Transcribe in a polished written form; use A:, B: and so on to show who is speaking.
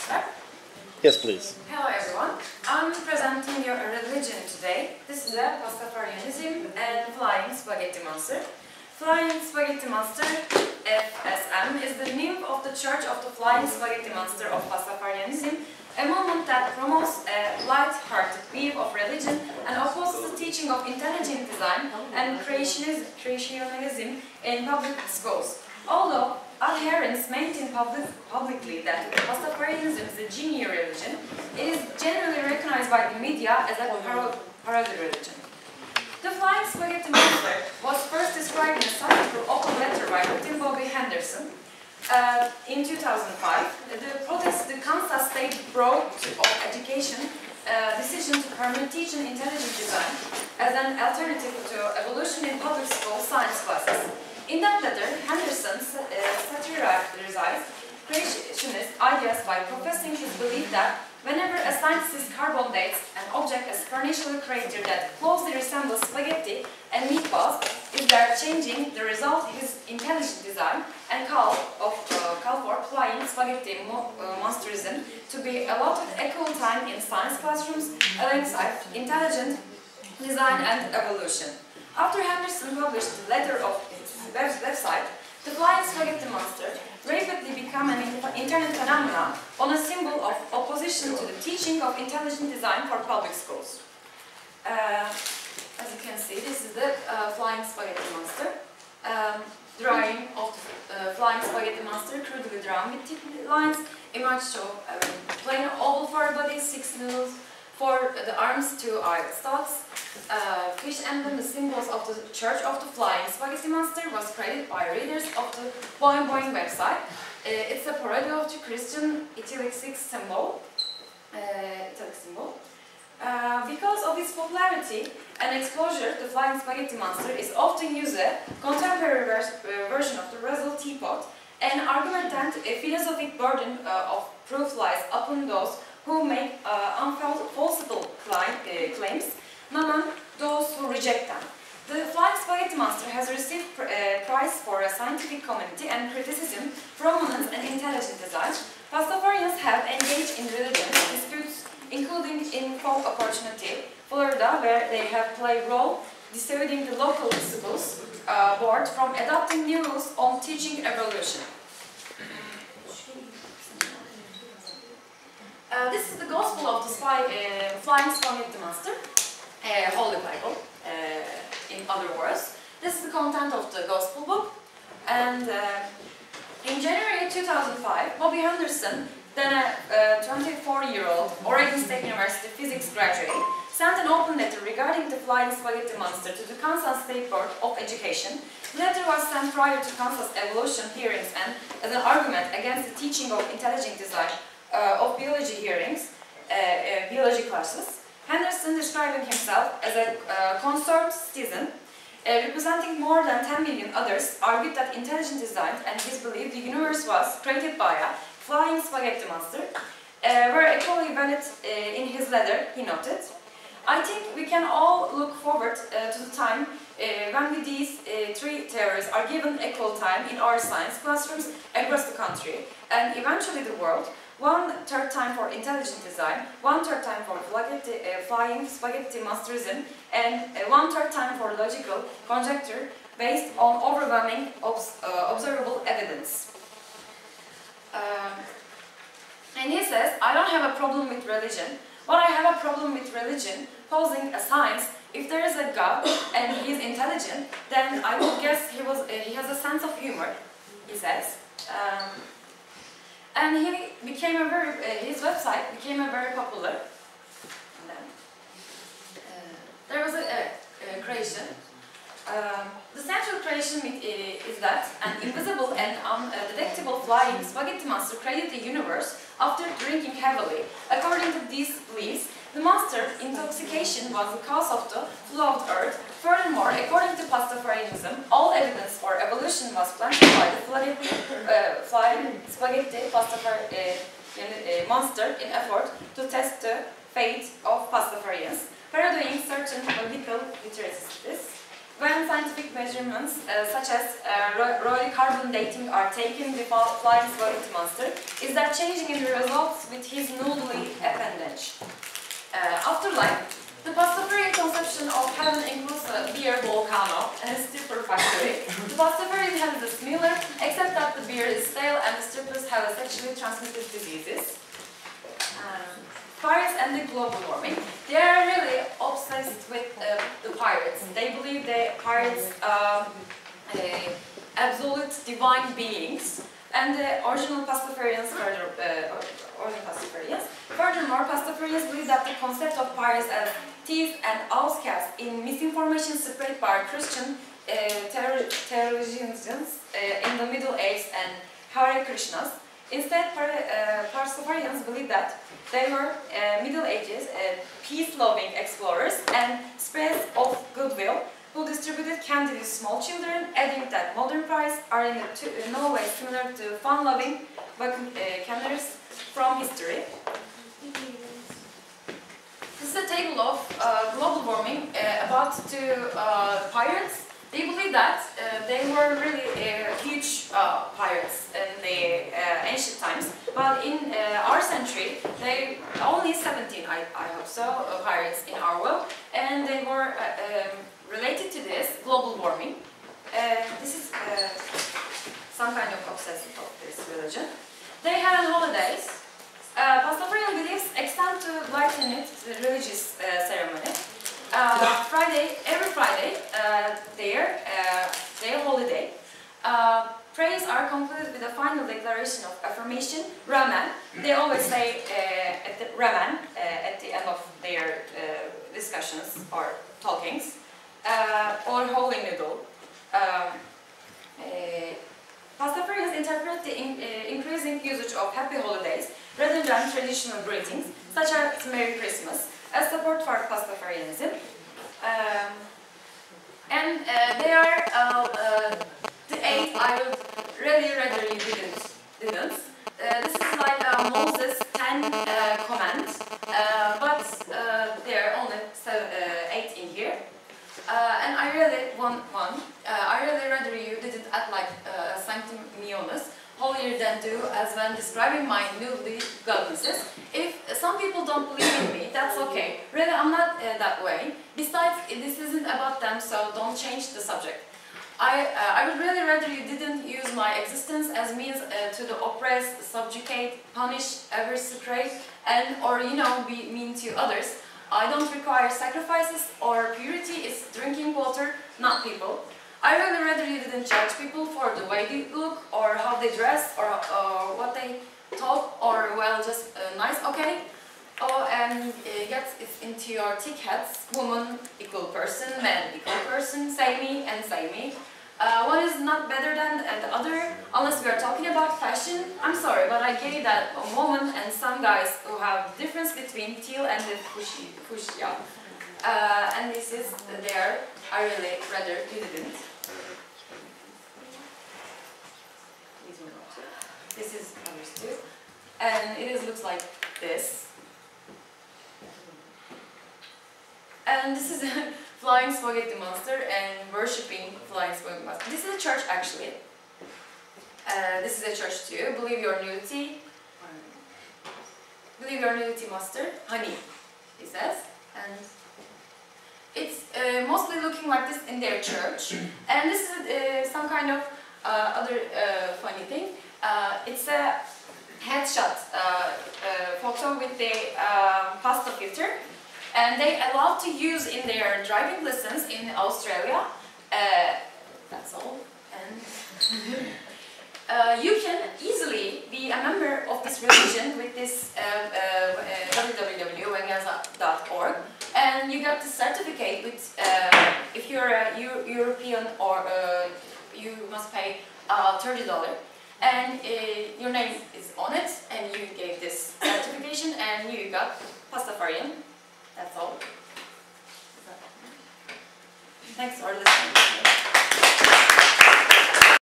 A: start?
B: Yes, please.
A: Hello everyone. I'm presenting you a religion today. This is a Pastafarianism and Flying Spaghetti Monster. Flying Spaghetti Monster, FSM, is the name of the Church of the Flying Spaghetti Monster of Pastafarianism, a movement that promotes a light-hearted view of religion and opposes the teaching of intelligent design and creationism in public schools. Although adherents maintain publicly that Pastafarianism is a genuine religion, it is generally recognized by the media as a parody religion. The Flying Spaghetti Monster was first described in a satirical open letter by Bobby Henderson. In 2005, the protest the Kansas State Board of Education decision to permit teaching intelligent design as an alternative to evolution in public school science classes. In that letter, Henderson satirized creationist ideas by professing his belief that whenever a scientist carbon dates an object as furnishable creature that closely resembles spaghetti and meatballs, is there changing the result his intelligent design and call for flying spaghetti monsterism to be allotted equal time in science classrooms alongside intelligent design and evolution. After Henderson published the letter of his website, the Flying Spaghetti Monster rapidly became an internet phenomenon on a symbol of opposition to the teaching of intelligent design for public schools. As you can see, this is the Flying Spaghetti Monster. Drawing of the Flying Spaghetti Monster, crudely drawn with thick lines. Image show plain oval for body, 6 noodles, for the arms, 2 eye stalks. Fish emblem, the symbols of the Church of the Flying Spaghetti Monster, was created by readers of the Boing Boing website. It's a parody of the Christian italic symbol. Because of its popularity and exposure, the Flying Spaghetti Monster is often used as a contemporary version of the Russell teapot, an argument that a philosophic burden of proof lies upon those who make unfalsifiable claims, not those who reject them. The Flying Spaghetti Monster has received prize for a scientific community and criticism, prominence and intelligent design. Pastafarians have engaged in religious disputes, including in Folk Opportunity, Florida, where they have played a role dissuading the local schools board from adopting new rules on teaching evolution. This is the Gospel of the Flying Spaghetti Monster, Holy Bible, in other words. This is the content of the Gospel book. And in January 2005, Bobby Henderson, then a 24-year-old Oregon State University physics graduate, sent an open letter regarding the Flying Spaghetti Monster to the Kansas State Board of Education. The letter was sent prior to Kansas evolution hearings and as an argument against the teaching of intelligent design of biology biology classes. Henderson, describing himself as a concerned citizen, representing more than 10 million others, argued that intelligent design and his belief the universe was created by a flying spaghetti monster were equally valid. In his letter, he noted, "I think we can all look forward to the time when these 3 theories are given equal time in our science classrooms across the country, and eventually the world. 1/3 time for intelligent design, 1/3 time for flying spaghetti monsterism, and 1/3 time for logical conjecture based on overwhelming observable evidence." And he says, "I don't have a problem with religion, but I have a problem with religion posing a science. If there is a God and he is intelligent, then I would guess he has a sense of humor," he says. And his website became very popular. And then, there was a creation. The central creation myth is that an invisible and undetectable flying spaghetti monster created the universe after drinking heavily. According to these beliefs, the monster intoxication was the cause of the flow of the earth. Furthermore, according to Pastafarianism, all evidence for evolution was planted by the flying spaghetti monster in effort to test the fate of Pastafarians, parodying certain biblical literacies. When scientific measurements such as radiocarbon dating are taken, the flying spaghetti monster is that changing in the results with his noodly appendage. Afterlife. The Pastafarian conception of heaven includes a beer volcano and a stripper factory. The Pastafarian is similar, except that the beer is stale and the strippers have sexually transmitted diseases. Pirates and the global warming. They are really obsessed with the pirates. They believe the pirates are absolute divine beings. And the original Pastafarians, Furthermore, Pastafarians believe that the concept of pirates as thieves and outcasts in misinformation spread by Christian theologians in the Middle Ages and Hare Krishnas. Instead, Pastafarians believe that they were Middle Ages peace-loving explorers and spreaders of goodwill who distributed candy to small children, adding that modern pirates are in no way similar to fun-loving buccaneers from history. This is a table of global warming about two pirates. They believe that they were really huge pirates in the ancient times, but in our century, they only 17, I hope so, pirates in our world, and they were related to this global warming. This is some kind of obsession of this religion. They had holidays. Pastafarian beliefs extend to lighten the religious ceremony. Every Friday, their holiday. Prayers are concluded with a final declaration of affirmation, Raman. They always say at the Raman at the end of their discussions or talkings, or holy noodle. Pastafarians interpret the increasing usage of happy holidays rather than traditional greetings, such as Merry Christmas, as support for Pastafarianism. They are the 8 I would really rather you didn't. This is like Moses' 10 commands, but there are only 8 in here. And I really want one. I really rather you didn't act like sanctimonious, holier than do, as when describing my newly godnesses. If some people don't believe in me, that's okay. Really, I'm not that way. Besides, this isn't about them, so don't change the subject. I would really rather you didn't use my existence as means to the oppress, subjugate, punish, eviscerate, or be mean to others. I don't require sacrifices or purity. It's drinking water, not people. I really rather you didn't judge people for the way they look, or how they dress, or what they talk, or well, just nice, okay? And get it into your thick heads. Woman equal person, man equal person. Say me and say me. One is not better than the other, unless we are talking about fashion. I'm sorry, but I gave that a woman and some guys who have difference between teal and the fuchsia. And this is there. I really rather you didn't. This is understood, and it looks like this. And this is a flying spaghetti monster and worshipping flying spaghetti monster. This is a church actually. This is a church too. Believe your nudity. Believe your nudity, master. Honey, he says. And it's mostly looking like this in their church. And this is some kind of other funny thing. It's a headshot photo with the pasta filter. And they allowed to use in their driving lessons in Australia. That's all. And you can easily be a member of this religion with this www.venganza.org, and you get the certificate with if you're a European, or you must pay $30, and your name is on it, and you gave this certification, and you got Pastafarian.